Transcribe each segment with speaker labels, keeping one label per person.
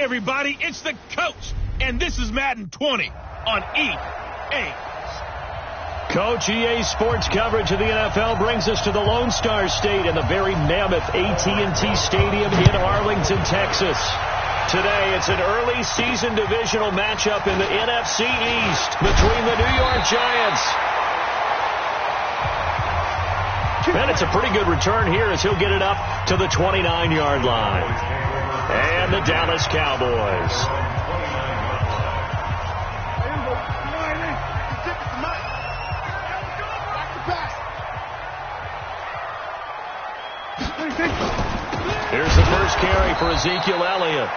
Speaker 1: Hey, everybody, it's the coach, and this is Madden 20 on EA.
Speaker 2: Coach, EA Sports coverage of the NFL brings us to the Lone Star State in the very mammoth AT&T Stadium in Arlington, Texas. Today, it's an early season divisional matchup in the NFC East between the New York Giants. And it's a pretty good return here as he'll get it up to the 29-yard line. And the Dallas Cowboys. Here's the first carry for Ezekiel Elliott.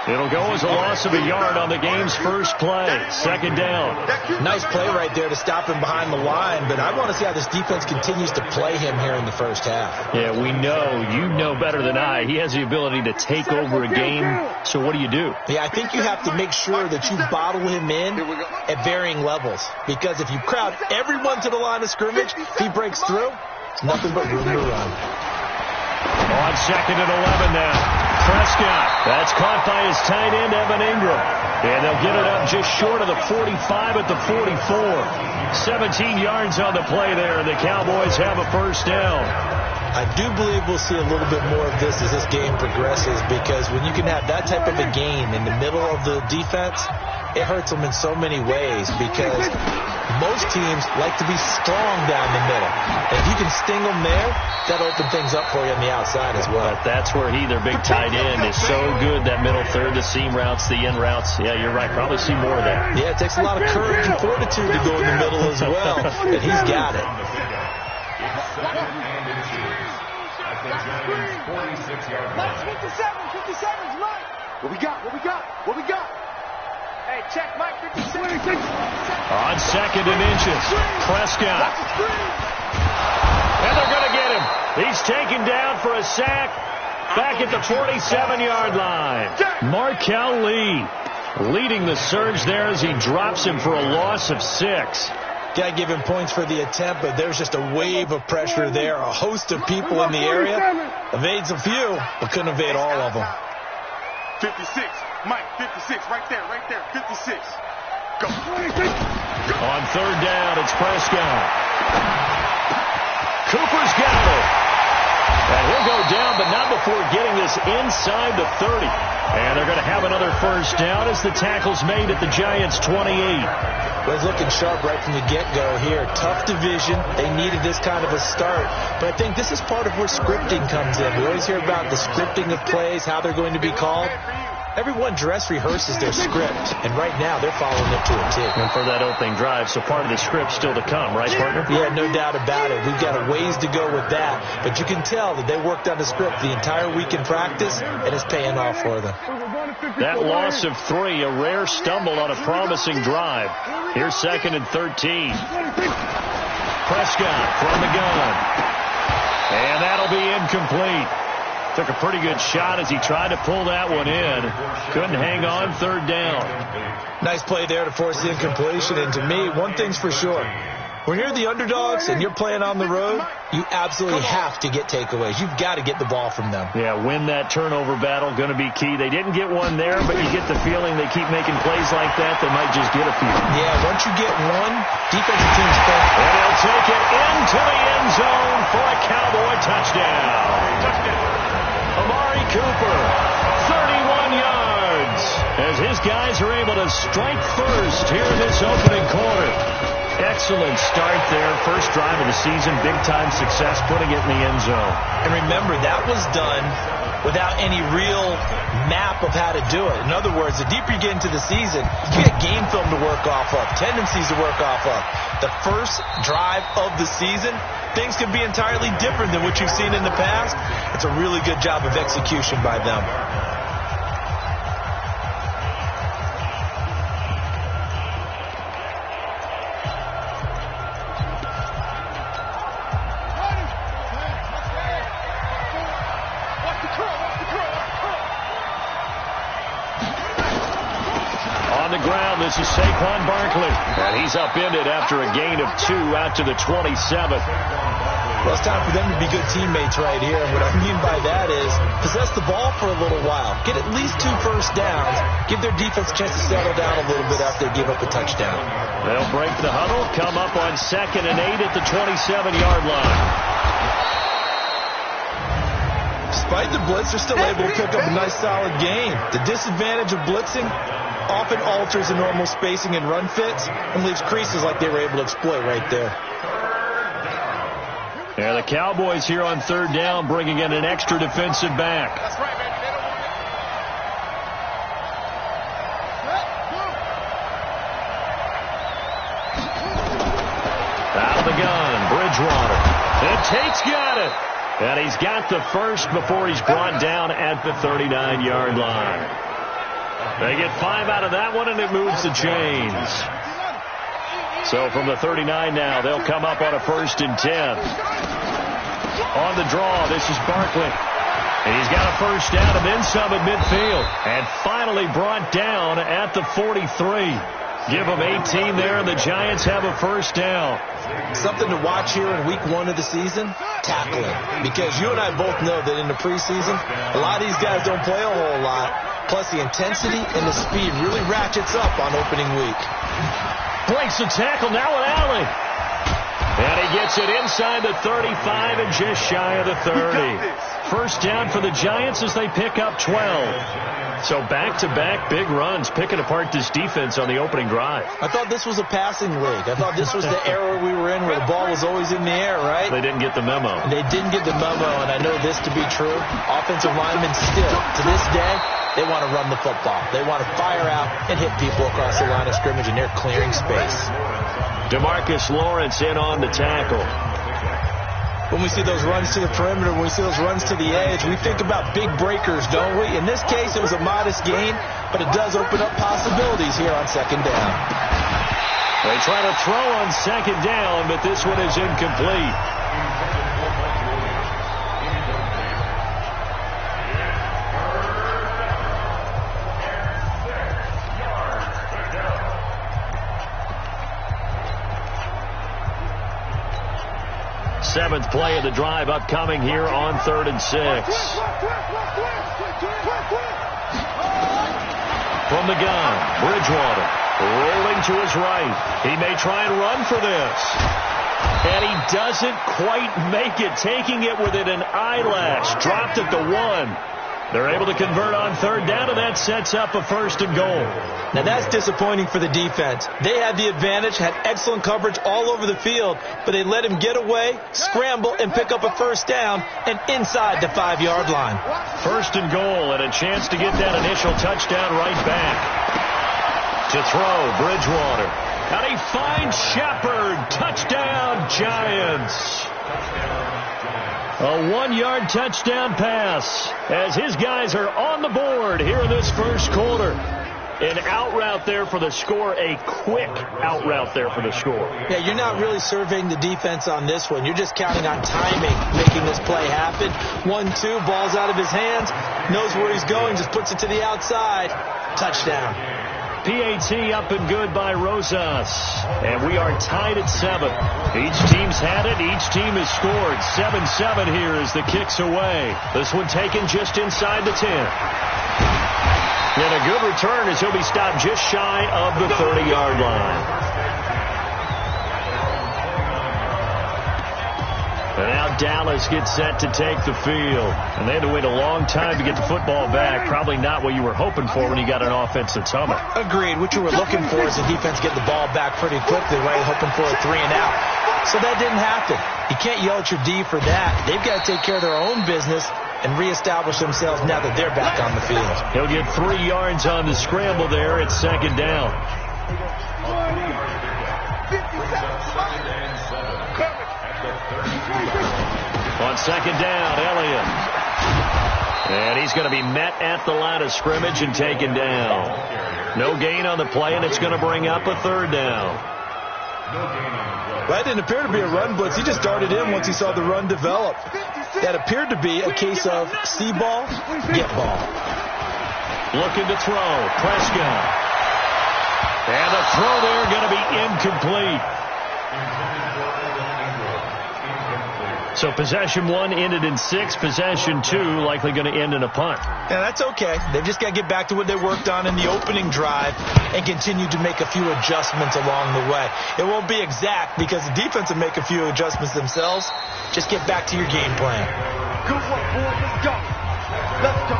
Speaker 2: It'll go as a loss of a yard on the game's first play. Second down.
Speaker 3: Nice play right there to stop him behind the line, but I want to see how this defense continues to play him here in the first half.
Speaker 2: Yeah, we know. You know better than I. He has the ability to take over a game. So what do?
Speaker 3: Yeah, I think you have to make sure that you bottle him in at varying levels, because if you crowd everyone to the line of scrimmage, if he breaks through, it's nothing but room to run.
Speaker 2: On second and 11 now. Prescott. That's caught by his tight end, Evan Ingram. And they'll get it up just short of the 45 at the 44. 17 yards on the play there, and the Cowboys have a first down.
Speaker 3: I do believe we'll see a little bit more of this as this game progresses, because when you can have that type of a game in the middle of the defense, it hurts them in so many ways, because most teams like to be strong down the middle. And if you can sting them there, that'll open things up for you on the outside as well.
Speaker 2: But that's where their big tight end, is so good, that middle third, the seam routes, the in routes. Yeah, you're right. Probably see more of that.
Speaker 3: Yeah, it takes a lot of courage and fortitude to go in the middle as well, and he's got it.
Speaker 4: Mike, 57's Mike. What we got? Hey, check Mike, 57.
Speaker 2: On second and inches, Prescott. And they're going to get him. He's taken down for a sack back at the 47-yard line. Markel Lee leading the surge there as he drops him for a loss of 6.
Speaker 3: Got to give him points for the attempt, but there's just a wave of pressure there. A host of people in the area. Evades a few, but couldn't evade all of them.
Speaker 4: 56. Mike, 56. Right there. 56. Go.
Speaker 2: On third down, it's Prescott. Cooper's got it. And he'll go down, but not before getting this inside the 30. And they're going to have another first down as the tackle's made at the Giants' 28.
Speaker 3: Well, he's looking sharp right from the get-go here. Tough division. They needed this kind of a start. But I think this is part of where scripting comes in. We always hear about the scripting of plays, how they're going to be called. Everyone dress rehearses their script, and right now they're following it to a T.
Speaker 2: And for that opening drive, so part of the script still to come, right, partner?
Speaker 3: Yeah, no doubt about it. We've got a ways to go with that. But you can tell that they worked on the script the entire week in practice, and it's paying off for them.
Speaker 2: That loss of 3, a rare stumble on a promising drive. Here's second and 13. Prescott from the gun. And that'll be incomplete. Took a pretty good shot as he tried to pull that one in. Couldn't hang on, third down.
Speaker 3: Nice play there to force the incompletion. And to me, one thing's for sure. When you're the underdogs and you're playing on the road, you absolutely have to get takeaways. You've got to get the ball from them.
Speaker 2: Yeah, win that turnover battle, going to be key. They didn't get one there, but you get the feeling they keep making plays like that, they might just get a few.
Speaker 3: Yeah, once you get one, defensive teams think.
Speaker 2: And they'll take it into the end zone for a Cowboy touchdown. Amari Cooper, 31 yards, as his guys are able to strike first here in this opening quarter. Excellent start there. First drive of the season, big-time success, putting it in the end zone.
Speaker 3: And remember, that was done without any real map of how to do it. In other words, the deeper you get into the season, you get game film to work off of, tendencies to work off of. The first drive of the season, things can be entirely different than what you've seen in the past. It's a really good job of execution by them.
Speaker 2: This is Saquon Barkley, and he's upended after a gain of 2 out to the 27.
Speaker 3: Well, it's time for them to be good teammates right here. And what I mean by that is possess the ball for a little while. Get at least 2 first downs. Give their defense a chance to settle down a little bit after they give up a touchdown.
Speaker 2: They'll break the huddle, come up on 2nd and 8 at the 27-yard line.
Speaker 3: Despite the blitz, they're still able to pick up a nice solid gain. The disadvantage of blitzing often alters the normal spacing and run fits and leaves creases like they were able to exploit right there.
Speaker 2: Yeah, the Cowboys here on 3rd down bringing in an extra defensive back.
Speaker 4: That's right, baby. They don't want it.
Speaker 2: Out of the gun, Bridgewater. And Tate's got it. And he's got the first before he's brought down at the 39-yard line. They get 5 out of that one, and it moves the chains. So from the 39 now, they'll come up on a 1st and 10. On the draw, this is Barkley. And he's got a first down and then some at midfield. And finally brought down at the 43. Give them 18 there, and the Giants have a first down.
Speaker 3: Something to watch here in week 1 of the season, tackling. Because you and I both know that in the preseason, a lot of these guys don't play a whole lot. Plus the intensity and the speed really ratchets up on opening week.
Speaker 2: Breaks the tackle, now an alley. And he gets it inside the 35 and just shy of the 30. First down for the Giants as they pick up 12. So back-to-back big runs, picking apart this defense on the opening drive.
Speaker 3: I thought this was a passing league. I thought this was the era we were in where the ball was always in the air, right?
Speaker 2: They didn't get the memo.
Speaker 3: They didn't get the memo, and I know this to be true. Offensive linemen still, to this day, they want to run the football. They want to fire out and hit people across the line of scrimmage, and they're clearing space. DeMarcus Lawrence in on the tackle. When we see those runs to the perimeter, when we see those runs to the edge, we think about big breakers, don't we? In this case, it was a modest gain, but it does open up possibilities here on 2nd down.
Speaker 2: They try to throw on 2nd down, but this one is incomplete. Seventh play of the drive upcoming here on 3rd and 6. From the gun, Bridgewater rolling to his right. He may try and run for this. And he doesn't quite make it, taking it within an eyelash. Dropped at the 1. They're able to convert on 3rd down, and that sets up a 1st and goal.
Speaker 3: Now that's disappointing for the defense. They had the advantage, had excellent coverage all over the field, but they let him get away, scramble, and pick up a first down, and inside the 5-yard line.
Speaker 2: 1st and goal, and a chance to get that initial touchdown right back. To throw, Bridgewater. And he finds Shepard. Touchdown, Giants. A 1-yard touchdown pass as his guys are on the board here in this first quarter. An out route there for the score, a quick out route there for the score.
Speaker 3: Yeah, you're not really surveying the defense on this one. You're just counting on timing, making this play happen. 1-2, ball's out of his hands, knows where he's going, just puts it to the outside. Touchdown.
Speaker 2: PAT up and good by Rosas. And we are tied at 7. Each team's had it. Each team has scored. 7-7 here as the kick's away. This one taken just inside the 10. And a good return as he'll be stopped just shy of the 30-yard line. And now Dallas gets set to take the field. And they had to wait a long time to get the football back. Probably not what you were hoping for when you got an offense that's humming.
Speaker 3: Agreed. What you were looking for is the defense get the ball back pretty quickly, right? Hoping for a 3 and out. So that didn't happen. You can't yell at your D for that. They've got to take care of their own business and reestablish themselves now that they're back on the field.
Speaker 2: He'll get 3 yards on the scramble there at 2nd down. On 2nd down, Elliott. And he's going to be met at the line of scrimmage and taken down. No gain on the play, and it's going to bring up a 3rd down.
Speaker 3: That didn't appear to be a run blitz. He just darted in once he saw the run develop. That appeared to be a case of see ball, get ball.
Speaker 2: Looking to throw. Prescott. And the throw there going to be incomplete. So possession 1 ended in 6. Possession 2 likely going to end in a punt.
Speaker 3: Yeah, that's okay. They've just got to get back to what they worked on in the opening drive and continue to make a few adjustments along the way. It won't be exact because the defense will make a few adjustments themselves. Just get back to your game plan.
Speaker 4: Good work, boys. Let's go. Let's go.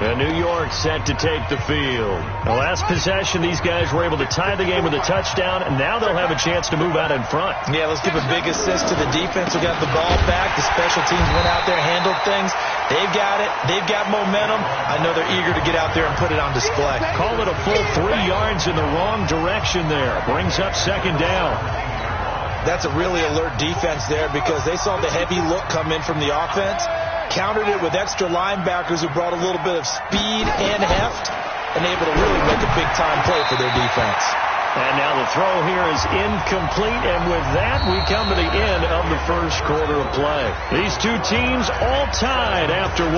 Speaker 2: And New York set to take the field. The last possession, these guys were able to tie the game with a touchdown, and now they'll have a chance to move out in front.
Speaker 3: Yeah, let's give a big assist to the defense who got the ball back. The special teams went out there, handled things. They've got it. They've got momentum. I know they're eager to get out there and put it on display.
Speaker 2: Call it a full 3 yards in the wrong direction there. Brings up second down.
Speaker 3: That's a really alert defense there because they saw the heavy look come in from the offense. Countered it with extra linebackers who brought a little bit of speed and heft and able to really make a big-time play for their defense.
Speaker 2: And now the throw here is incomplete, and with that, we come to the end of the first quarter of play. These two teams all tied after 1.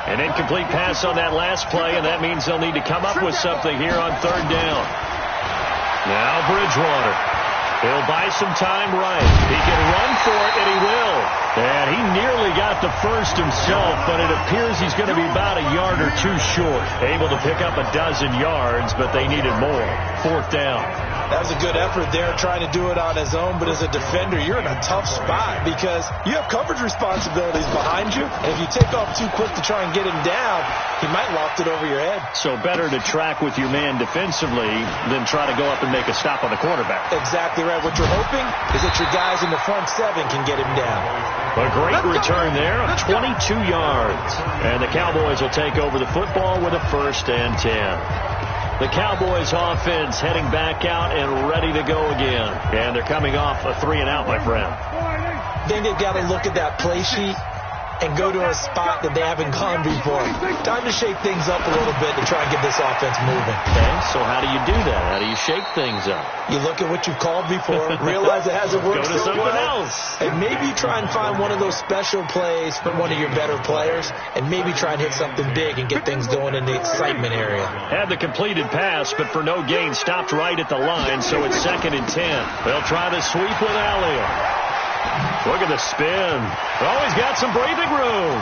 Speaker 2: An incomplete pass on that last play, and that means they'll need to come up with something here on third down. Now Bridgewater. He'll buy some time right. He can run for it, and he will. And he nearly got the first himself, but it appears he's going to be about a yard or 2 short. Able to pick up a dozen yards, but they needed more. Fourth down.
Speaker 3: That was a good effort there, trying to do it on his own. But as a defender, you're in a tough spot because you have coverage responsibilities behind you. And if you take off too quick to try and get him down, he might loft it over your head.
Speaker 2: So better to track with your man defensively than try to go up and make a stop on the quarterback.
Speaker 3: Exactly right. What you're hoping is that your guys in the front 7 can get him down.
Speaker 2: A great return there of 22 yards. And the Cowboys will take over the football with a 1st and 10. The Cowboys offense heading back out and ready to go again. And they're coming off a 3-and-out, my friend.
Speaker 3: I think they've got to look at that play sheet and go to a spot that they haven't gone before. Time to shake things up a little bit to try and get this offense moving.
Speaker 2: Okay, so how do you do that? How do you shake things up?
Speaker 3: You look at what you've called before, realize it hasn't worked
Speaker 2: Go to
Speaker 3: so
Speaker 2: something
Speaker 3: well,
Speaker 2: else.
Speaker 3: and maybe try and find one of those special plays from one of your better players, and maybe try and hit something big and get things going in the excitement area.
Speaker 2: Had the completed pass, but for no gain, stopped right at the line, so it's 2nd and 10. They'll try the sweep with Elliott. Look at the spin. Oh, he's got some breathing room.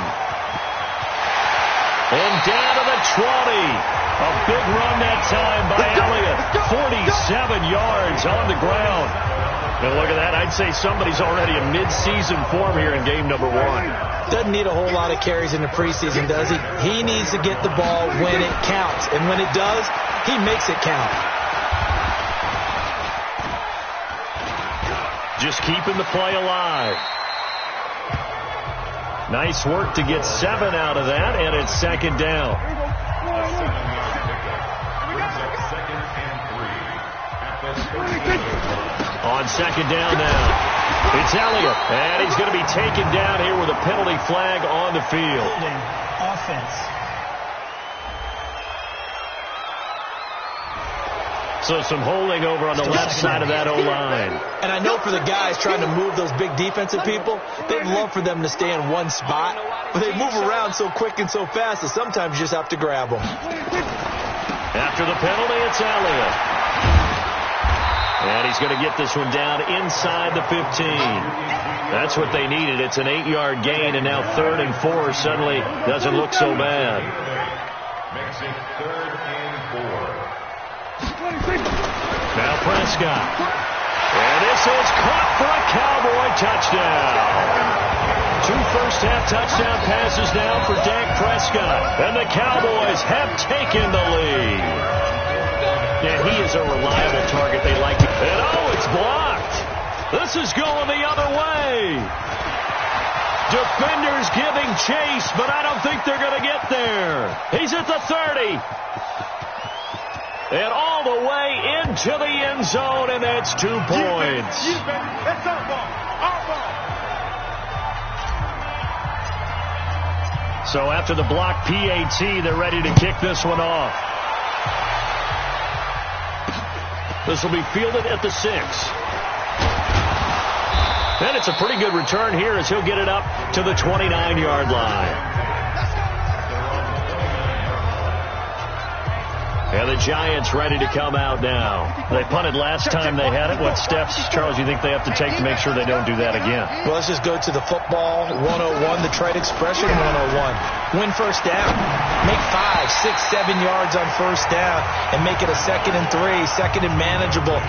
Speaker 2: And down to the 20. A big run that time by Elliott. 47 yards on the ground. And look at that. I'd say somebody's already in mid-season form here in game number 1.
Speaker 3: Doesn't need a whole lot of carries in the preseason, does he? He needs to get the ball when it counts. And when it does, he makes it count.
Speaker 2: Just keeping the play alive. Nice work to get 7 out of that, and it's 2nd down. On 2nd down now, it's Elliott, and he's going to be taken down here with a penalty flag on the field.
Speaker 3: Offense.
Speaker 2: So some holding over on the left side of that O-line.
Speaker 3: And I know for the guys trying to move those big defensive people, they'd love for them to stay in one spot, but they move around so quick and so fast that sometimes you just have to grab them.
Speaker 2: After the penalty, it's Elliott. And he's going to get this one down inside the 15. That's what they needed. It's an 8-yard gain, and now 3rd and 4 suddenly doesn't look so bad.
Speaker 4: Makes it 3rd and 4.
Speaker 2: Now Prescott. And this is caught for a Cowboy touchdown. 2 first-half touchdown passes now for Dak Prescott. And the Cowboys have taken the lead. Yeah, he is a reliable target they like to. And oh, it's blocked. This is going the other way. Defenders giving chase, but I don't think they're going to get there. He's at the 30. And all the way into the end zone, and that's 2 points.
Speaker 4: That's our ball. Our ball.
Speaker 2: So after the block PAT, they're ready to kick this one off. This will be fielded at the 6. And it's a pretty good return here as he'll get it up to the 29-yard line. And the Giants ready to come out now. They punted last time they had it. What steps, Charles, you think they have to take to make sure they don't do that again?
Speaker 3: Well, let's just go to the football 101, the trade expression 101. Win first down. Make 5, 6, 7 yards on first down and make it a 2nd and 3, 2nd and manageable.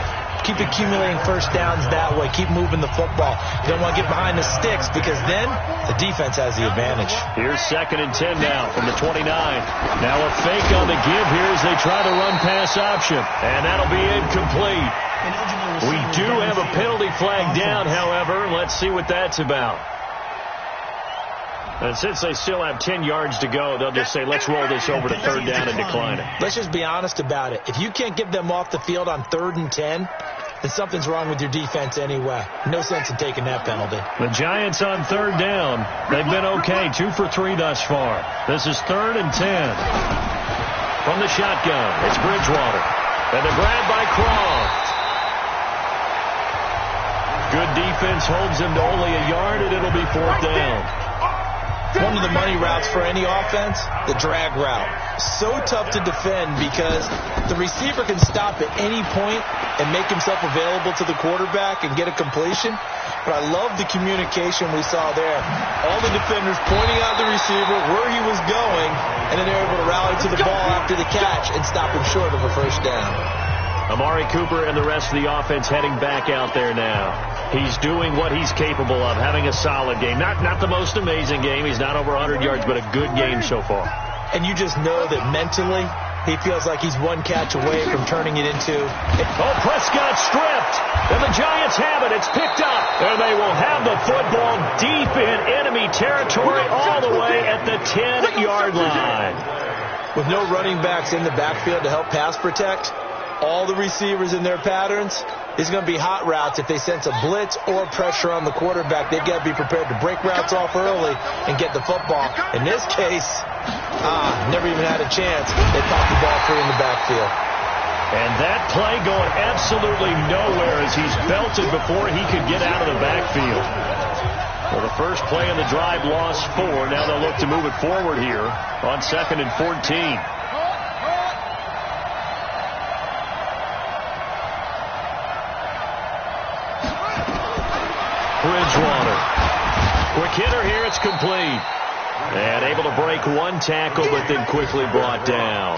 Speaker 3: Keep accumulating first downs that way. Keep moving the football. You don't want to get behind the sticks because then the defense has the advantage.
Speaker 2: Here's 2nd and 10 now from the 29. Now a fake on the give here as they try to run pass option. And that'll be incomplete. We do have a penalty flag down, however. Let's see what that's about. And since they still have 10 yards to go, they'll just say, let's roll this over to 3rd down and decline it.
Speaker 3: Let's just be honest about it. If you can't get them off the field on 3rd and 10, then something's wrong with your defense anyway. No sense in taking that penalty.
Speaker 2: The Giants on 3rd down. They've been okay, 2 for 3 thus far. This is 3rd and 10. From the shotgun, it's Bridgewater. And the grab by Croft. Good defense holds him to only a yard, and it'll be 4th down.
Speaker 3: One of the money routes for any offense, the drag route. So tough to defend because the receiver can stop at any point and make himself available to the quarterback and get a completion. But I love the communication we saw there. All the defenders pointing out the receiver, where he was going, and then they're able to rally to the ball after the catch and stop him short of a first down.
Speaker 2: Amari Cooper and the rest of the offense heading back out there now. He's doing what he's capable of, having a solid game. Not the most amazing game. He's not over 100 yards, but a good game so far.
Speaker 3: And you just know that mentally he feels like he's one catch away from turning it into...
Speaker 2: Oh, Prescott stripped. And the Giants have it. It's picked up. And they will have the football deep in enemy territory all the way at the 10-yard line.
Speaker 3: With no running backs in the backfield to help pass protect, all the receivers in their patterns, it's going to be hot routes if they sense a blitz or pressure on the quarterback. They've got to be prepared to break routes off early and get the football. In this case, never even had a chance. They popped the ball free in the backfield.
Speaker 2: And that play going absolutely nowhere as he's belted before he could get out of the backfield. Well, the first play in the drive lost 4. Now they'll look to move it forward here on 2nd and 14. Bridgewater. Quick hitter here. It's complete. And able to break one tackle, but then quickly brought down.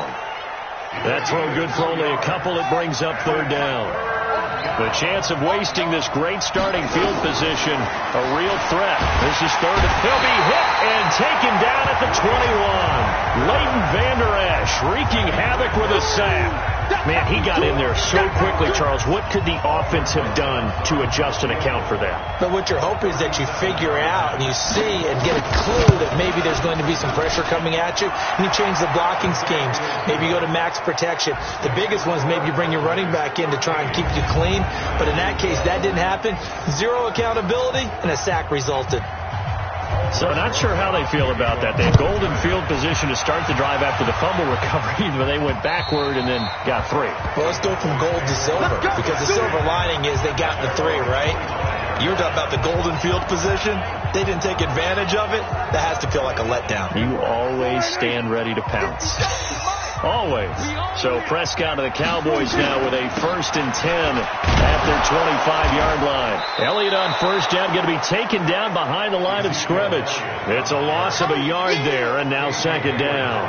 Speaker 2: That throw good for only a couple. It brings up 3rd down. The chance of wasting this great starting field position, a real threat. This is 3rd. He'll be hit and taken down at the 21. Leighton Vander Esch wreaking havoc with a sack. Man, he got in there so quickly, Charles. What could the offense have done to adjust and account for that?
Speaker 3: But what you're hoping is that you figure out and you see and get a clue that maybe there's going to be some pressure coming at you, and you change the blocking schemes. Maybe you go to max protection. The biggest one is maybe you bring your running back in to try and keep you clean. But in that case, that didn't happen. 0 accountability, and a sack resulted.
Speaker 2: So not sure how they feel about that. They had golden field position to start the drive after the fumble recovery, but they went backward and then got 3.
Speaker 3: Well, let's go from gold to silver, because the silver lining is they got the 3, right? You were talking about the golden field position. They didn't take advantage of it. That has to feel like a letdown.
Speaker 2: You always stand ready to pounce. Always. So Prescott of the Cowboys now with a 1st and 10 at their 25-yard line. Elliott on first down, going to be taken down behind the line of scrimmage. It's a loss of a yard there, and now 2nd down.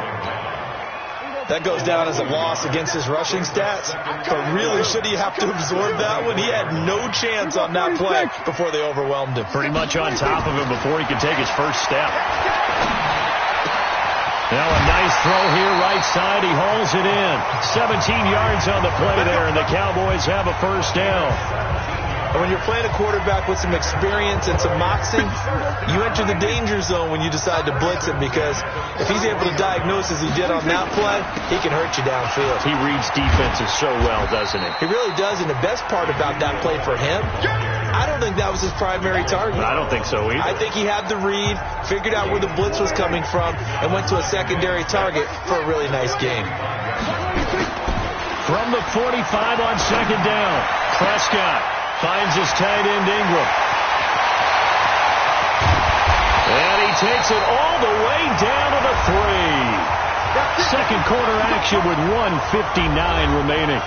Speaker 3: That goes down as a loss against his rushing stats. But really, should he have to absorb that one? He had no chance on that play before they overwhelmed him.
Speaker 2: Pretty much on top of him before he could take his first step. Now a nice throw here, right side. He hauls it in. 17 yards on the play there, and the Cowboys have a first down.
Speaker 3: And when you're playing a quarterback with some experience and some moxie, you enter the danger zone when you decide to blitz him, because if he's able to diagnose as he did on that play, he can hurt you downfield.
Speaker 2: He reads defenses so well, doesn't he?
Speaker 3: He really does, and the best part about that play for him, I don't think that was his primary target.
Speaker 2: I don't think so either.
Speaker 3: I think he had the read, figured out where the blitz was coming from, and went to a secondary target for a really nice game.
Speaker 2: From the 45 on 2nd down, Prescott finds his tight end Ingram. And he takes it all the way down to the 3. second quarter action with 1:59 remaining.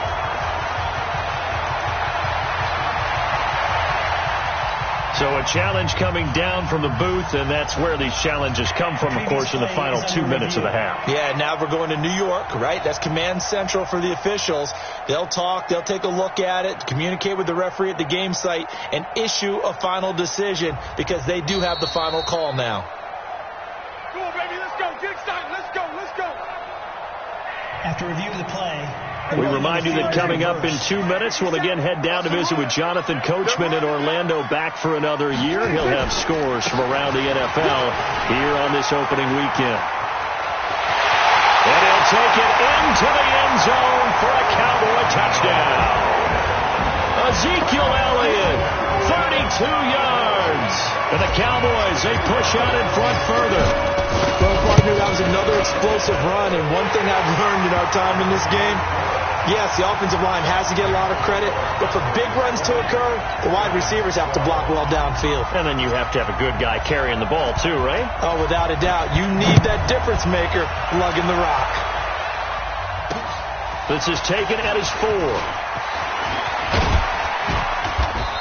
Speaker 2: So a challenge coming down from the booth, and that's where these challenges come from, of course, in the final 2 minutes of the half.
Speaker 3: Yeah, now we're going to New York, right? That's command central for the officials. They'll talk, they'll take a look at it, communicate with the referee at the game site, and issue a final decision because they do have the final call now.
Speaker 4: Come on, baby, let's go. Get excited. Let's go. Let's go.
Speaker 5: After review of the play,
Speaker 2: we remind you that coming up in 2 minutes, we'll again head down to visit with Jonathan Coachman in Orlando, back for another year. He'll have scores from around the NFL here on this opening weekend. And he'll take it into the end zone for a Cowboy touchdown. Ezekiel Elliott, 32 yards. And the Cowboys, they push out in front further.
Speaker 3: Well, partner, that was another explosive run, and one thing I've learned in our time in this game, yes, the offensive line has to get a lot of credit, but for big runs to occur, the wide receivers have to block well downfield.
Speaker 2: And then you have to have a good guy carrying the ball too, right?
Speaker 3: Oh, without a doubt. You need that difference maker lugging the rock.
Speaker 2: This is taken at his 4.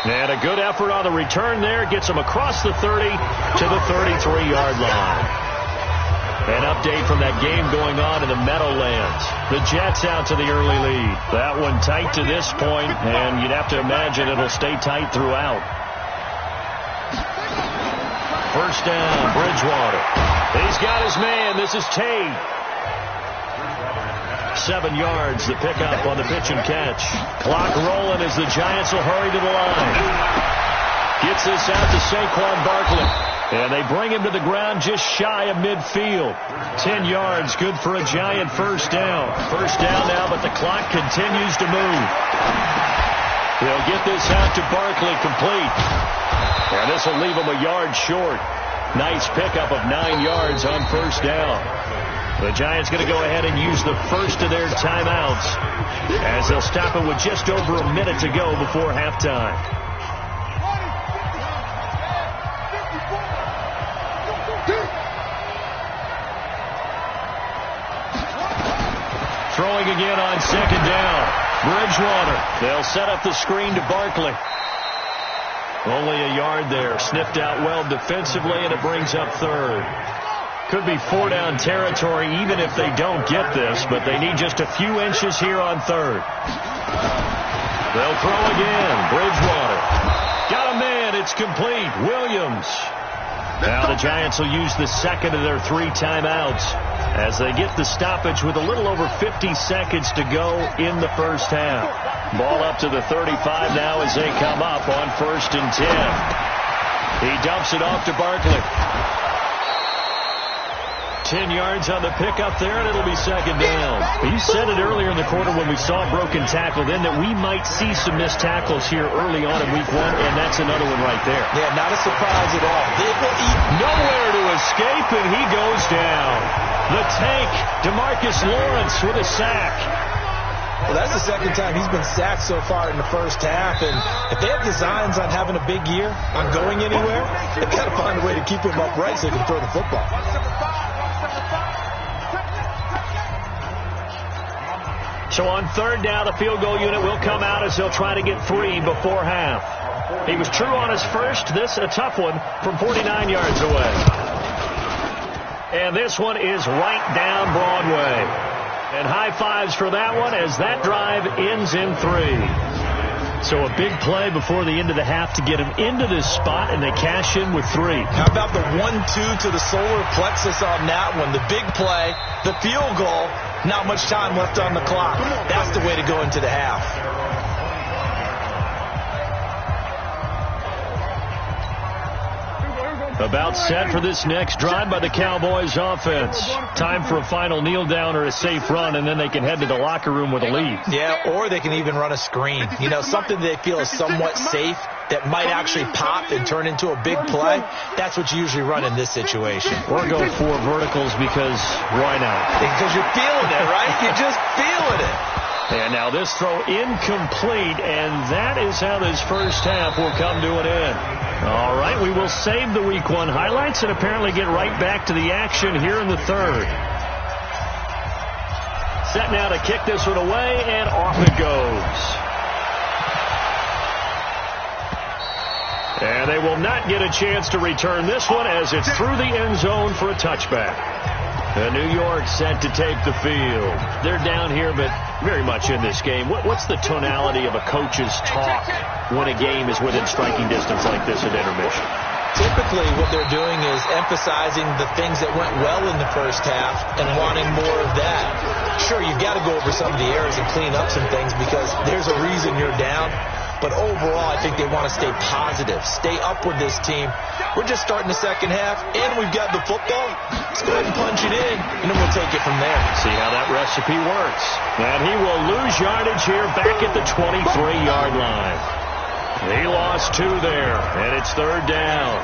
Speaker 2: And a good effort on the return there. Gets him across the 30 to the 33-yard line. An update from that game going on in the Meadowlands. The Jets out to the early lead. That one tight to this point, and you'd have to imagine it'll stay tight throughout. First down, Bridgewater. He's got his man. This is Tate. 7 yards, the pickup on the pitch and catch. Clock rolling as the Giants will hurry to the line. Gets this out to Saquon Barkley. And they bring him to the ground just shy of midfield. 10 yards, good for a Giant first down. First down now, but the clock continues to move. They'll get this out to Barkley, complete. And this will leave him a yard short. Nice pickup of 9 yards on first down. The Giants going to go ahead and use the first of their timeouts as they'll stop it with just over a minute to go before halftime. Throwing again on second down. Bridgewater. They'll set up the screen to Barkley. Only a yard there. Sniffed out well defensively, and it brings up third. Could be 4-down territory even if they don't get this, but they need just a few inches here on third. They'll throw again. Bridgewater. Got a man. It's complete. Williams. Now the Giants will use the second of their 3 timeouts as they get the stoppage with a little over 50 seconds to go in the first half. Ball up to the 35 now as they come up on 1st and 10. He dumps it off to Barkley. 10 yards on the pickup there, and it'll be second down. You said it earlier in the quarter when we saw a broken tackle then that we might see some missed tackles here early on in week 1, and that's another one right there.
Speaker 3: Yeah, not a surprise at all. They will eat
Speaker 2: nowhere to escape, and he goes down. The tank, DeMarcus Lawrence with a sack.
Speaker 3: Well, that's the second time he's been sacked so far in the first half, and if they have designs on having a big year, on going anywhere, they've got to find a way to keep him upright so he can throw the football.
Speaker 2: So on third down, the field goal unit will come out as they'll try to get 3 before half. He was true on his first. This a tough one from 49 yards away. And this one is right down Broadway. And high fives for that one as that drive ends in 3. So a big play before the end of the half to get him into this spot, and they cash in with 3.
Speaker 3: How about the 1-2 to the solar plexus on that one? The big play, the field goal, not much time left on the clock. That's the way to go into the half.
Speaker 2: About set for this next drive by the Cowboys offense. Time for a final kneel down or a safe run, and then they can head to the locker room with a lead.
Speaker 3: Yeah, or they can even run a screen. You know, something they feel is somewhat safe that might actually pop and turn into a big play. That's what you usually run in this situation.
Speaker 2: Or go 4 verticals because why not?
Speaker 3: Because you're feeling it, right? You're just feeling it.
Speaker 2: And now this throw incomplete, and that is how this first half will come to an end. All right, we will save the Week 1 highlights and apparently get right back to the action here in the third. now to kick this one away, and off it goes. And they will not get a chance to return this one as it's through the end zone for a touchback. New York set to take the field. They're down here, but very much in this game. What's the tonality of a coach's talk when a game is within striking distance like this at intermission?
Speaker 3: Typically, what they're doing is emphasizing the things that went well in the first half and wanting more of that. Sure, you've got to go over some of the errors and clean up some things because there's a reason you're down. But overall, I think they want to stay positive, stay up with this team. We're just starting the second half, and we've got the football. Let's go ahead and punch it in, and then we'll take it from there.
Speaker 2: See how that recipe works. And he will lose yardage here back at the 23-yard line. He lost 2 there, and it's third down.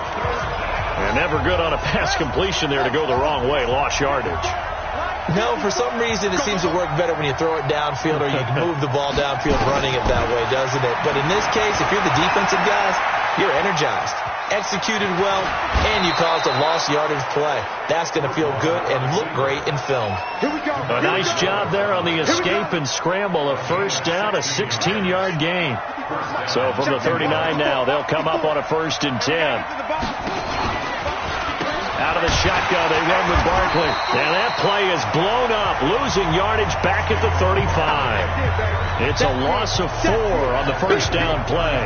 Speaker 2: And never good on a pass completion there to go the wrong way. Lost yardage.
Speaker 3: No, for some reason it seems to work better when you throw it downfield or you move the ball downfield running it that way, doesn't it? But in this case, if you're the defensive guys, you're energized, executed well, and you caused a lost yardage play. That's going to feel good and look great in film.
Speaker 2: A nice job there on the escape and scramble. A first down, a 16-yard gain. So from the 39 now, they'll come up on a 1st and 10. Out of the shotgun, they run with Barkley. And that play is blown up, losing yardage back at the 35. It's a loss of 4 on the first down play.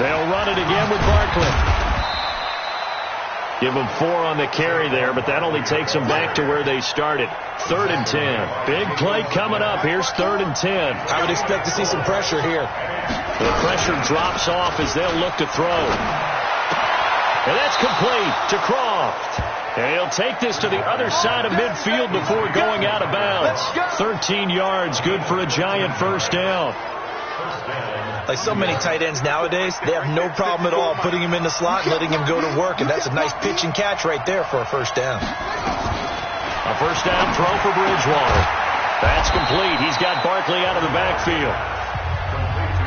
Speaker 2: They'll run it again with Barkley. Give them 4 on the carry there, but that only takes them back to where they started. 3rd and 10. Big play coming up. Here's 3rd and 10.
Speaker 3: I would expect to see some pressure here.
Speaker 2: The pressure drops off as they'll look to throw. And that's complete to Croft. And he'll take this to the other side of midfield before going out of bounds. 13 yards, good for a giant first down.
Speaker 3: Like so many tight ends nowadays, they have no problem at all putting him in the slot and letting him go to work. And that's a nice pitch and catch right there for a first down.
Speaker 2: A first down throw for Bridgewater. That's complete. He's got Barkley out of the backfield.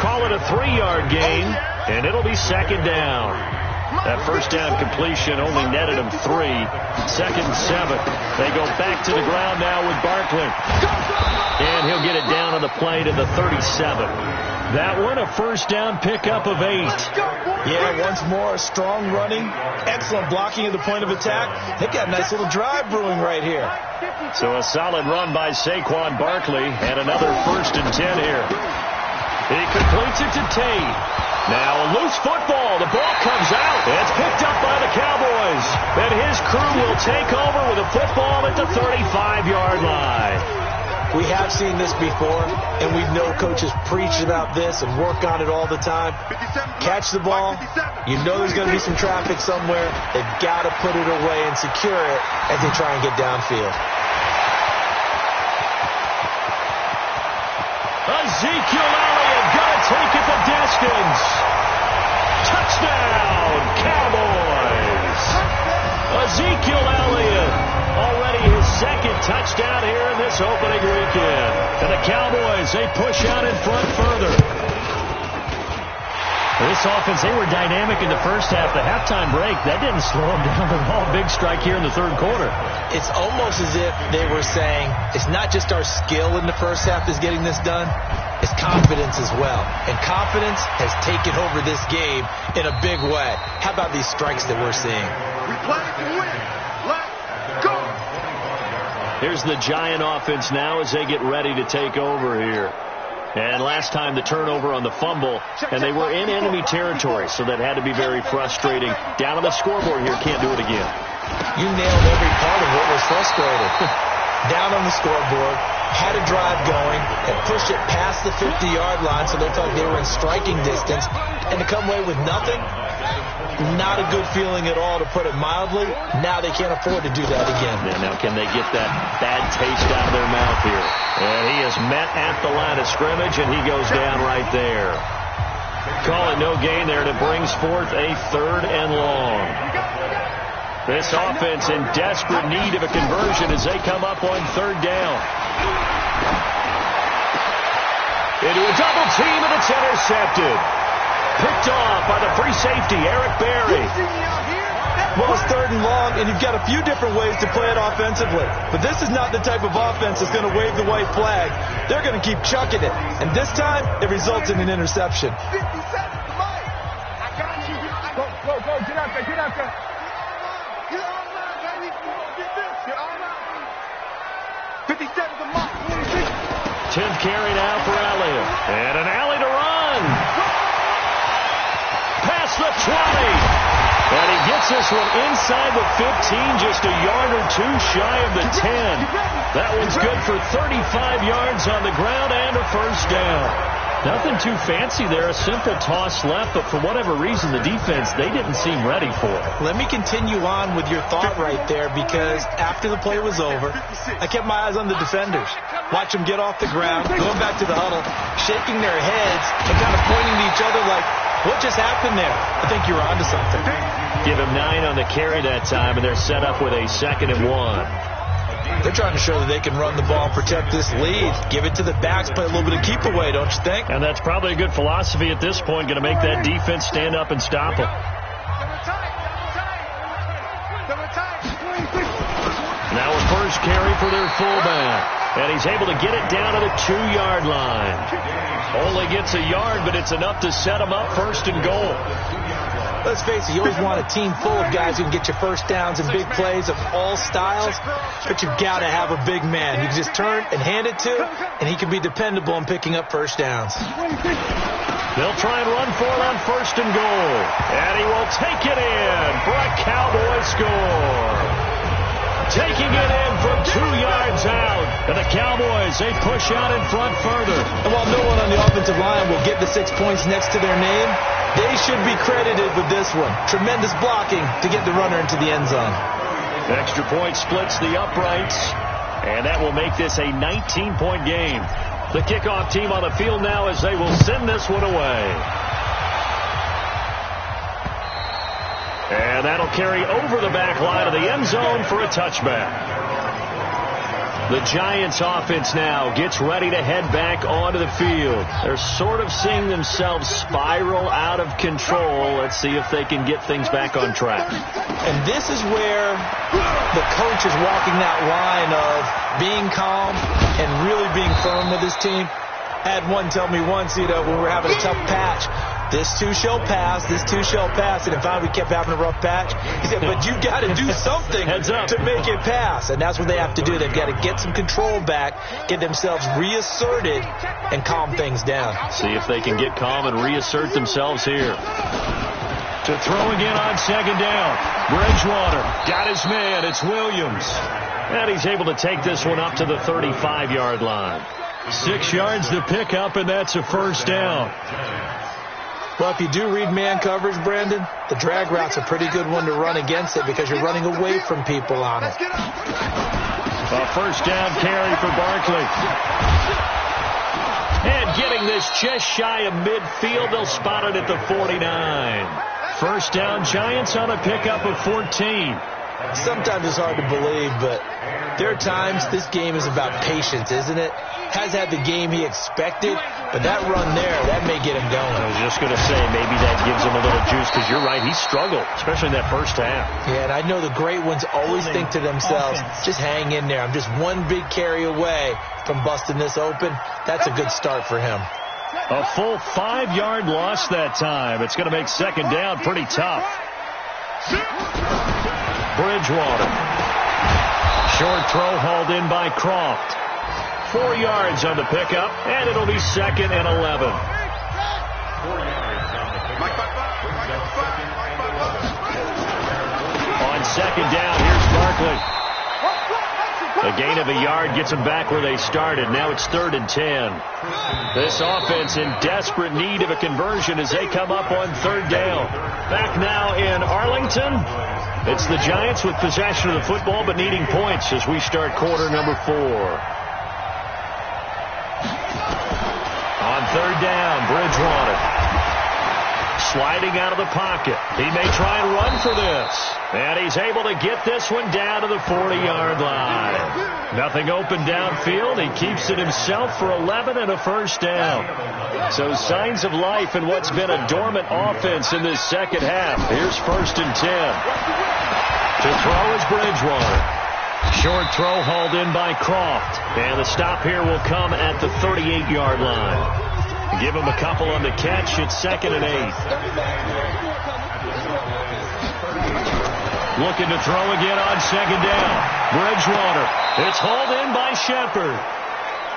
Speaker 2: Call it a 3-yard gain, and it'll be 2nd down. That first down completion only netted him 3. 2nd and 7. They go back to the ground now with Barkley. And he'll get it down on the play to the 37. That one, a first down pickup of 8.
Speaker 3: Yeah, once more, strong running, excellent blocking at the point of attack. They got a nice little drive brewing right here.
Speaker 2: So a solid run by Saquon Barkley, and another 1st and 10 here. He completes it to Tate. Now a loose football. The ball comes out. It's picked up by the Cowboys. And his crew will take over with a football at the 35-yard line.
Speaker 3: We have seen this before, and we know coaches preach about this and work on it all the time. Catch the ball. You know there's going to be some traffic somewhere. They've got to put it away and secure it as they try and get downfield.
Speaker 2: Ezekiel Elliott going to take it the distance. Touchdown, Cowboys. Ezekiel Elliott, already his 2nd touchdown here in this opening weekend. And the Cowboys, they push out in front further. This offense, they were dynamic in the first half. The halftime break, that didn't slow them down at all. Big strike here in the 3rd quarter.
Speaker 3: It's almost as if they were saying, it's not just our skill in the first half that's getting this done, it's confidence as well. And confidence has taken over this game in a big way. How about these strikes that we're seeing?
Speaker 4: We play to win. Let's go.
Speaker 2: Here's the Giant offense now as they get ready to take over here. And last time the turnover on the fumble, and they were in enemy territory, so that had to be very frustrating. Down on the scoreboard here, can't do it again.
Speaker 3: You nailed every part of what was frustrating. Down on the scoreboard, had a drive going, had pushed it past the 50-yard line, so they felt they were in striking distance, and to come away with nothing, not a good feeling at all, to put it mildly. Now they can't afford to do that again.
Speaker 2: Yeah, now can they get that bad taste out of their mouth here? And he is met at the line of scrimmage, and he goes down right there. Call it no gain there, and it brings forth a 3rd and long. This offense in desperate need of a conversion as they come up on 3rd down. Into a double team, and it's intercepted. Picked off by the free safety, Eric Berry.
Speaker 3: Well, it's 3rd and long, and you've got a few different ways to play it offensively. But this is not the type of offense that's going to wave the white flag. They're going to keep chucking it. And this time, it results in an interception.
Speaker 4: 50 seconds to Mike. I got you. Go. Get out there. Get out there. Get online, baby. Get online. 50 seconds to Mike.
Speaker 2: 10th carry now for Elliott. And an alley to run. Past the 20. And he gets this one inside the 15, just a yard or two shy of the 10. That one's good for 35 yards on the ground and a first down. Nothing too fancy there, a simple toss left, but for whatever reason, the defense, they didn't seem ready for it.
Speaker 3: Let me continue on with your thought right there, because after the play was over, I kept my eyes on the defenders. Watch them get off the ground, going back to the huddle, shaking their heads, and kind of pointing to each other like, what just happened there? I think you're onto something.
Speaker 2: Give him 9 on the carry that time, and they're set up with a 2nd and 1.
Speaker 3: They're trying to show that they can run the ball and protect this lead. Give it to the backs, play a little bit of keep away, don't you think?
Speaker 2: And that's probably a good philosophy at this point, going to make that defense stand up and stop them. Now a first carry for their fullback. And he's able to get it down to the 2-yard line. Only gets a yard, but it's enough to set him up 1st and goal.
Speaker 3: Let's face it, you always want a team full of guys who can get you first downs and big plays of all styles, but you've got to have a big man you can just turn and hand it to, and he can be dependable in picking up first downs.
Speaker 2: They'll try and run for it on 1st and goal. And he will take it in for a Cowboy score. Taking it in from 2 yards out. And the Cowboys, they push out in front further.
Speaker 3: And while no one on the offensive line will get the 6 points next to their name, they should be credited with this one. Tremendous blocking to get the runner into the end zone.
Speaker 2: Extra point splits the uprights. And that will make this a 19-point game. The kickoff team on the field now as they will send this one away. And that'll carry over the back line of the end zone for a touchback. The Giants offense now gets ready to head back onto the field. They're sort of seeing themselves spiral out of control. Let's see if they can get things back on track.
Speaker 3: And this is where the coach is walking that line of being calm and really being firm with his team. I had one tell me once, when we were having a tough patch, this too shall pass, this too shall pass. And finally we kept having a rough patch. He said, but you've got to do something to make it pass. And that's what they have to do. They've got to get some control back, get themselves reasserted, and calm things down.
Speaker 2: See if they can get calm and reassert themselves here. To throw again on 2nd down. Bridgewater got his man. It's Williams. And he's able to take this one up to the 35-yard line. 6 yards to pick up, and that's a first down.
Speaker 3: Well, if you do read man coverage, Brandon, the drag route's a pretty good one to run against it because you're running away from people on it.
Speaker 2: A first down carry for Barkley. And getting this just shy of midfield, they'll spot it at the 49. First down, Giants on a pickup of 14.
Speaker 3: Sometimes it's hard to believe, but there are times this game is about patience, isn't it? Has had the game he expected, but that run there, that may get him going.
Speaker 2: I was just going to say, maybe that gives him a little juice, because you're right, he struggled, especially in that first half.
Speaker 3: Yeah, and I know the great ones always think to themselves, just hang in there. I'm just one big carry away from busting this open. That's a good start for him.
Speaker 2: A full 5-yard loss that time. It's going to make 2nd down pretty tough. Bridgewater. Short throw hauled in by Croft. 4 yards on the pickup, and it'll be 2nd and 11. On 2nd down, here's Barkley. A gain of a yard gets them back where they started. Now it's 3rd and 10. This offense in desperate need of a conversion as they come up on 3rd down. Back now in Arlington. It's the Giants with possession of the football but needing points as we start quarter number 4. On 3rd down, Bridgewater. Sliding out of the pocket. He may try and run for this. And he's able to get this one down to the 40-yard line. Nothing open downfield. He keeps it himself for 11 and a first down. So signs of life in what's been a dormant offense in this second half. Here's 1st and 10. To throw is Bridgewater. Short throw hauled in by Croft. And the stop here will come at the 38-yard line. Give him a couple on the catch. It's 2nd and 8. Looking to throw again on 2nd down. Bridgewater. It's hauled in by Shepard.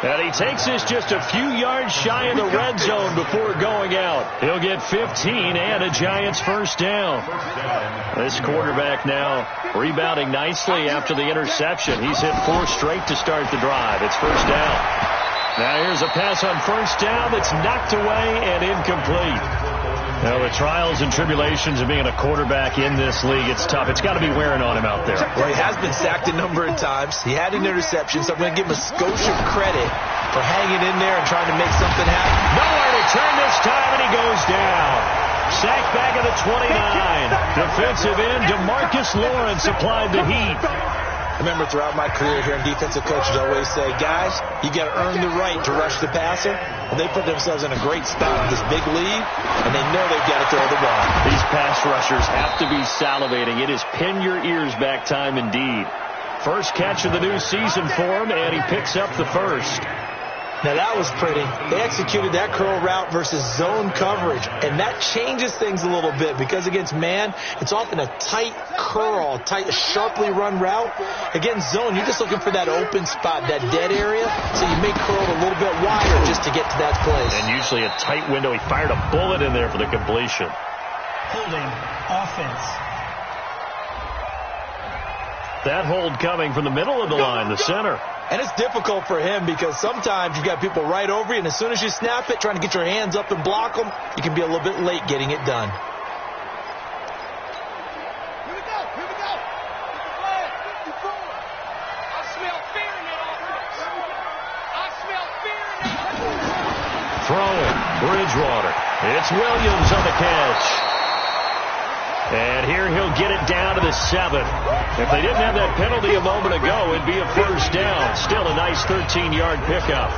Speaker 2: And he takes this just a few yards shy of the red zone before going out. He'll get 15 and a Giants first down. This quarterback now rebounding nicely after the interception. He's hit 4 straight to start the drive. It's first down. Now here's a pass on first down that's knocked away and incomplete. Now, the trials and tribulations of being a quarterback in this league, it's tough. It's got to be wearing on him out there.
Speaker 3: Well, he has been sacked a number of times. He had an interception, so I'm going to give him a skosh of credit for hanging in there and trying to make something happen.
Speaker 2: Nowhere to turn this time, and he goes down. Sacked back at the 29. Defensive end, DeMarcus Lawrence applied the heat.
Speaker 3: I remember throughout my career here, defensive coaches always say, guys, you got to earn the right to rush the passer. Well, they put themselves in a great spot with this big lead, and they know they've got to throw the ball.
Speaker 2: These pass rushers have to be salivating. It is pin your ears back time indeed. First catch of the new season for him, and he picks up the first.
Speaker 3: Now, that was pretty. They executed that curl route versus zone coverage, and that changes things a little bit because against man, it's often a tight curl, tight, sharply run route. Against zone, you're just looking for that open spot, that dead area, so you may curl it a little bit wider just to get to that place.
Speaker 2: And usually a tight window. He fired a bullet in there for the completion.
Speaker 5: Holding offense.
Speaker 2: That hold coming from the middle of the line, the center.
Speaker 3: And it's difficult for him because sometimes you've got people right over you, and as soon as you snap it, trying to get your hands up and block them, you can be a little bit late getting it done.
Speaker 4: Here we go. Here we go. Flag 54. I smell fear in that offense. I smell fear in that.
Speaker 2: Throwing, Bridgewater. It's Williams on the catch. And here he'll get it down to the 7. If they didn't have that penalty a moment ago, it'd be a first down. Still a nice 13-yard pickup.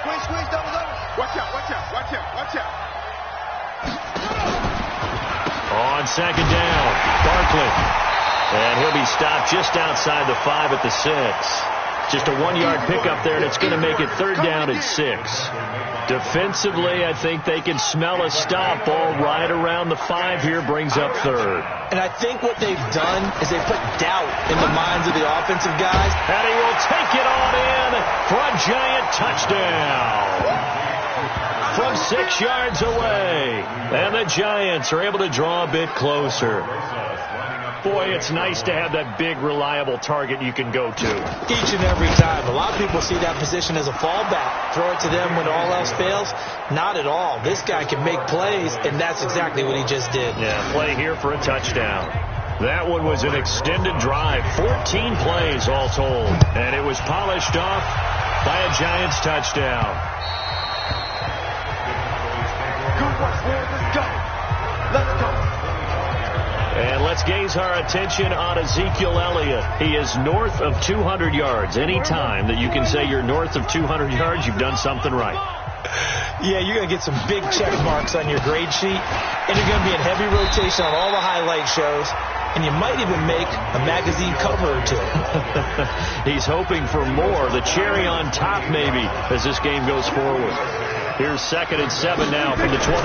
Speaker 4: Squeeze, double. Watch out.
Speaker 2: On 2nd down, Barkley. And he'll be stopped just outside the 5 at the 6. Just a 1-yard pickup there, and it's going to make it 3rd down at 6. Defensively, I think they can smell a stop. Ball right around the 5 here, brings up 3rd.
Speaker 3: And I think what they've done is they put doubt in the minds of the offensive guys.
Speaker 2: And he will take it on in for a Giant touchdown. From 6 yards away. And the Giants are able to draw a bit closer. Boy, it's nice to have that big, reliable target you can go to.
Speaker 3: Each and every time. A lot of people see that position as a fallback. Throw it to them when all else fails. Not at all. This guy can make plays, and that's exactly what he just did.
Speaker 2: Yeah, play here for a touchdown. That one was an extended drive. 14 plays all told. And it was polished off by a Giants touchdown.
Speaker 4: Good work, boys. Let's go.
Speaker 2: And let's gaze our attention on Ezekiel Elliott. He is north of 200 yards. Any time that you can say you're north of 200 yards, you've done something right.
Speaker 3: Yeah, you're going to get some big check marks on your grade sheet, and you're going to be in heavy rotation on all the highlight shows, and you might even make a magazine cover or two.
Speaker 2: He's hoping for more, the cherry on top maybe, as this game goes forward. Here's 2nd and 7 now from the 28.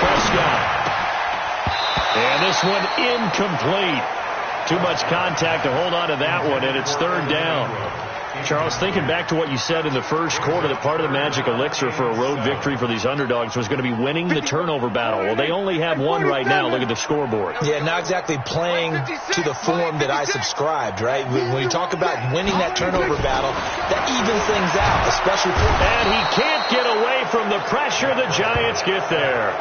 Speaker 2: Prescott. And this one incomplete. Too much contact to hold on to that one, and it's 3rd down. Charles, thinking back to what you said in the first quarter, that part of the magic elixir for a road victory for these underdogs was going to be winning the turnover battle. Well, they only have one right now. Look at the scoreboard.
Speaker 3: Yeah, not exactly playing to the form that I subscribed, right? When you talk about winning that turnover battle, that evens things out, especially for...
Speaker 2: And he can't get away from the pressure. The Giants get there.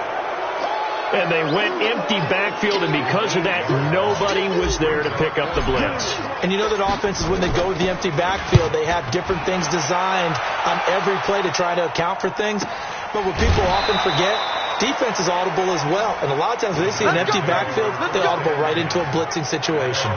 Speaker 2: And they went empty backfield, and because of that, nobody was there to pick up the blitz.
Speaker 3: And you know that offenses, when they go with the empty backfield, they have different things designed on every play to try to account for things. But what people often forget, defense is audible as well. And a lot of times when they see an empty backfield, they audible right into a blitzing situation.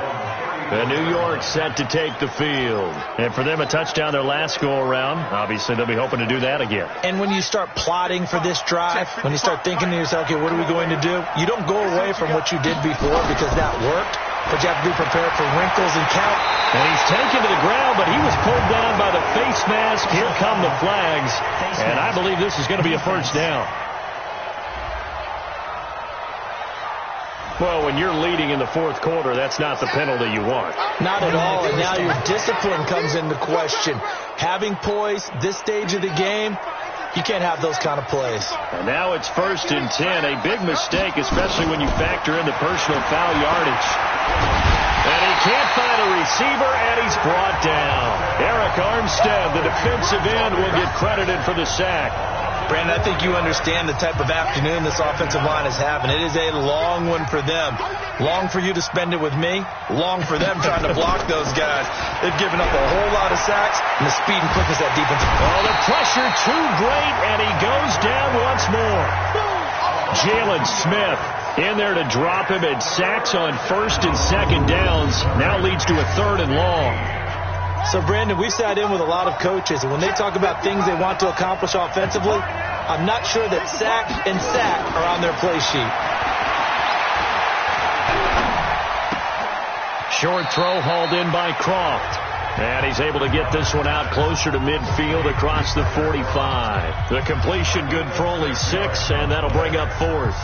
Speaker 2: New York set to take the field. And for them, a touchdown their last go-around. Obviously, they'll be hoping to do that again.
Speaker 3: And when you start plotting for this drive, when you start thinking to yourself, okay, what are we going to do? You don't go away from what you did before because that worked, but you have to be prepared for wrinkles and count.
Speaker 2: And he's taken to the ground, but he was pulled down by the face mask. Here come the flags. And I believe this is going to be a first down. Well, when you're leading in the fourth quarter, that's not the penalty you want.
Speaker 3: Not at all, and now your discipline comes into question. Having poise this stage of the game, you can't have those kind of plays.
Speaker 2: And now it's 1st and 10, a big mistake, especially when you factor in the personal foul yardage. And he can't find a receiver, and he's brought down. Eric Armstead, the defensive end, will get credited for the sack.
Speaker 3: Brandon, I think you understand the type of afternoon this offensive line is having. It is a long one for them. Long for you to spend it with me. Long for them trying to block those guys. They've given up a whole lot of sacks, and the speed and quickness of that defensive.
Speaker 2: Oh, the pressure too great, and he goes down once more. Jalen Smith in there to drop him, and sacks on 1st and 2nd downs. Now leads to a 3rd and long.
Speaker 3: So, Brandon, we've sat in with a lot of coaches, and when they talk about things they want to accomplish offensively, I'm not sure that sack and sack are on their play sheet.
Speaker 2: Short throw hauled in by Croft. And he's able to get this one out closer to midfield across the 45. The completion good for only 6, and that'll bring up 4th.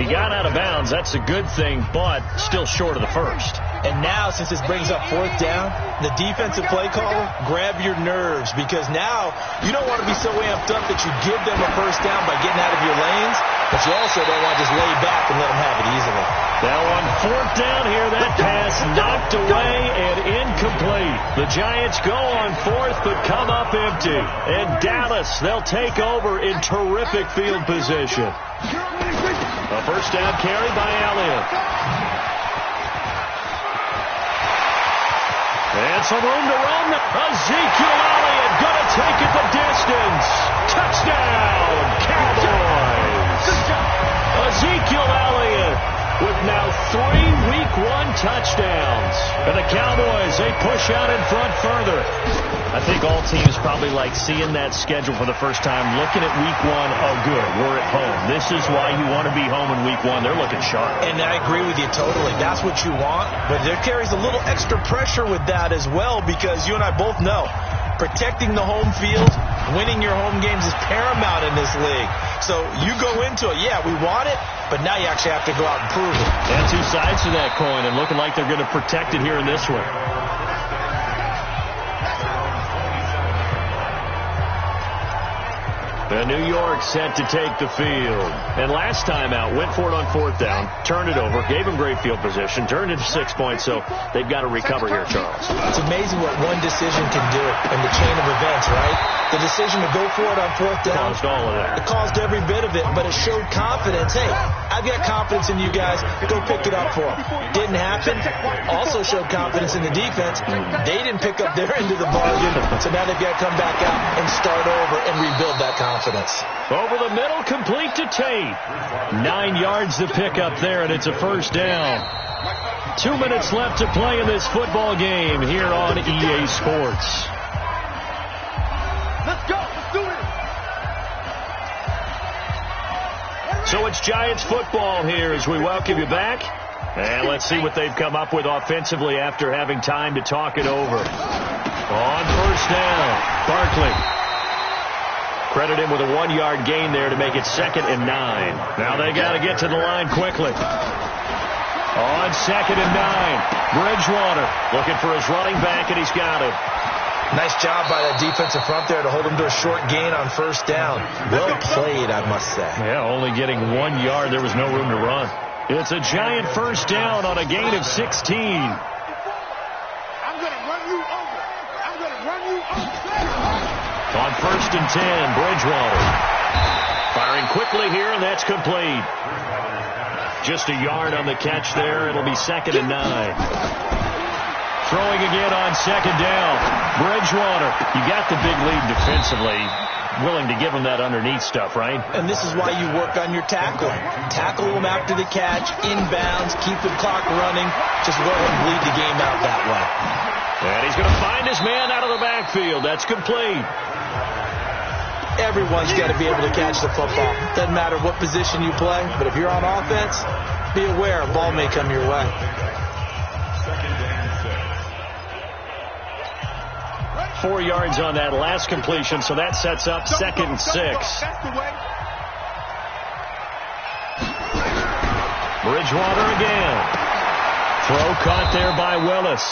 Speaker 2: He got out of bounds. That's a good thing, but still short of the 1st.
Speaker 3: And now, since this brings up 4th down, the defensive play caller, grab your nerves, because now you don't want to be so amped up that you give them a 1st down by getting out of your lanes, but you also don't want to just lay back and let them have it easily.
Speaker 2: Now on 4th down here, that pass knocked away and incomplete. The Giants go on 4th, but come up empty. And Dallas, they'll take over in terrific field position. A 1st down carry by Elliott. And some room to run. Ezekiel Elliott going to take it the distance. Touchdown, Cowboys. Ezekiel Elliott with now 3 Week 1 touchdowns. And the Cowboys, they push out in front further. I think all teams probably like seeing that schedule for the first time, looking at Week 1, oh good, we're at home. This is why you want to be home in Week 1. They're looking sharp.
Speaker 3: And I agree with you totally. That's what you want. But there carries a little extra pressure with that as well, because you and I both know protecting the home field, winning your home games is paramount in this league. So you go into it, yeah, we want it, but now you actually have to go out and prove it.
Speaker 2: And 2 sides to that coin, and looking like they're going to protect it here in this one. New York set to take the field. And last time out, went for it on 4th down, turned it over, gave them great field position, turned it to 6 points, so they've got to recover here, Charles.
Speaker 3: It's amazing what one decision can do in the chain of events, right? The decision to go for it on 4th down.
Speaker 2: Caused all of that.
Speaker 3: It caused every bit of it, but it showed confidence. Hey, I've got confidence in you guys. Go pick it up for them. Didn't happen. Also showed confidence in the defense. They didn't pick up their end of the bargain, so now they've got to come back out and start over and rebuild that confidence.
Speaker 2: Over the middle, complete to Tate. 9 yards to pick up there, and it's a 1st down. 2 minutes left to play in this football game here on EA Sports.
Speaker 4: Let's go. Let's do it.
Speaker 2: So it's Giants football here as we welcome you back. And let's see what they've come up with offensively after having time to talk it over. On 1st down, Barkley. Credit him with a 1-yard gain there to make it 2nd and 9. Now they got to get to the line quickly. On 2nd and 9, Bridgewater looking for his running back, and he's got it.
Speaker 3: Nice job by that defensive front there to hold him to a short gain on 1st down. Well played, I must say.
Speaker 2: Yeah, only getting 1 yard. There was no room to run. It's a Giant 1st down on a gain of 16.
Speaker 4: I'm going to run you over. I'm going to run you over.
Speaker 2: On 1st and 10, Bridgewater. Firing quickly here, and that's complete. Just a yard on the catch there. It'll be 2nd and 9. Throwing again on 2nd down. Bridgewater, you got the big lead defensively. willing to give him that underneath stuff, right?
Speaker 3: And this is why you work on your tackling. Tackle him after the catch, inbounds, keep the clock running. Just go ahead and bleed the game out that way.
Speaker 2: And he's going to find his man out of the backfield. That's complete.
Speaker 3: Everyone's got to be able to catch the football. Doesn't matter what position you play, but if you're on offense, be aware a ball may come your way.
Speaker 2: 4 yards on that last completion, so that sets up 2nd and 6. Bridgewater again. Throw caught there by Willis.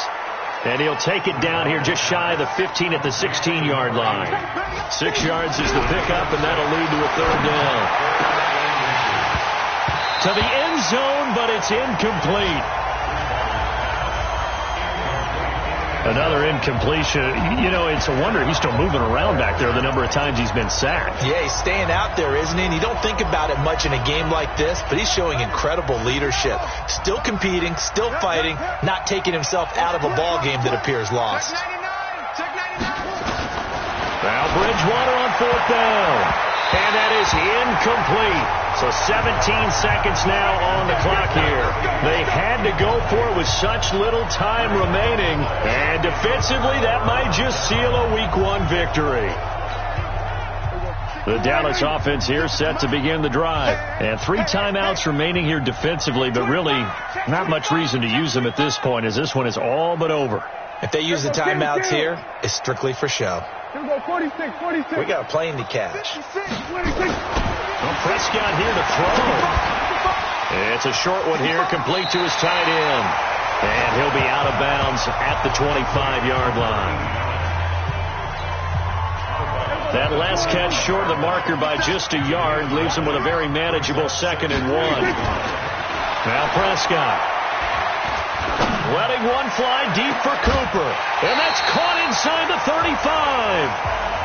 Speaker 2: And he'll take it down here just shy of the 15 at the 16-yard line. 6 yards is the pickup, and that'll lead to a 3rd down. To the end zone, but it's incomplete. Another incompletion. You know, it's a wonder he's still moving around back there the number of times he's been sacked.
Speaker 3: Yeah, he's staying out there, isn't he? And you don't think about it much in a game like this, but he's showing incredible leadership. Still competing, still fighting, not taking himself out of a ball game that appears lost.
Speaker 2: Now Bridgewater on 4th down. And that is incomplete. So 17 seconds now on the clock here. They had to go for it with such little time remaining. And defensively, that might just seal a Week 1 victory. The Dallas offense here set to begin the drive. And 3 timeouts remaining here defensively, but really not much reason to use them at this point, as this one is all but over.
Speaker 3: If they use the timeouts here, it's strictly for show.
Speaker 4: Here we go, 46.
Speaker 3: We got a plane to catch.
Speaker 4: 26.
Speaker 2: Well, Prescott here to throw. It's a short one here, complete to his tight end. And he'll be out of bounds at the 25-yard line. That last catch short of the marker by just a yard leaves him with a very manageable 2nd and 1. Now Prescott. Letting one fly deep for Cooper. And that's caught inside the 35.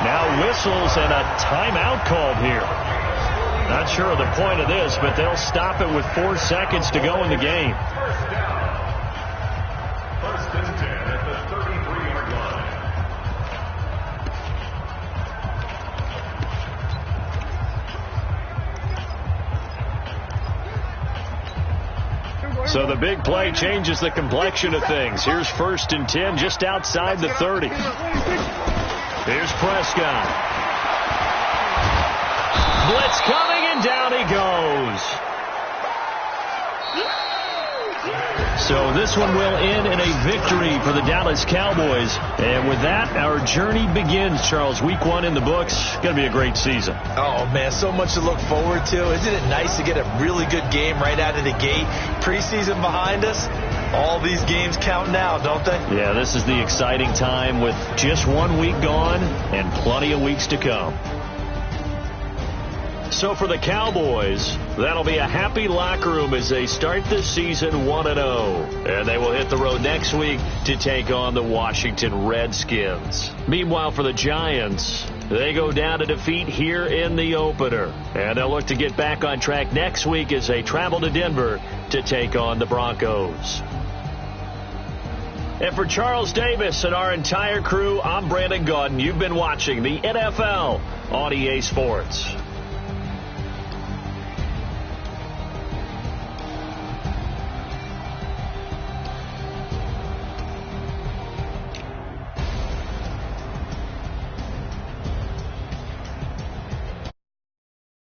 Speaker 2: Now whistles and a timeout called here. Not sure of the point of this, but they'll stop it with 4 seconds to go in the game.
Speaker 6: First and 10 at the 33-yard line.
Speaker 2: So the big play changes the complexion of things. Here's 1st and 10 just outside the 30. Here's Prescott. Blitz coming, and down he goes. So this one will end in a victory for the Dallas Cowboys. And with that, our journey begins, Charles. Week 1 in the books. Going to be a great season.
Speaker 3: Oh, man, so much to look forward to. Isn't it nice to get a really good game right out of the gate? Preseason behind us. All these games count now, don't they?
Speaker 2: Yeah, this is the exciting time with just 1 week gone and plenty of weeks to come. So for the Cowboys, that'll be a happy locker room as they start the season 1-0. And they will hit the road next week to take on the Washington Redskins. Meanwhile, for the Giants, they go down to defeat here in the opener. And they'll look to get back on track next week as they travel to Denver to take on the Broncos. And for Charles Davis and our entire crew, I'm Brandon Gaudin. You've been watching the NFL on EA Sports.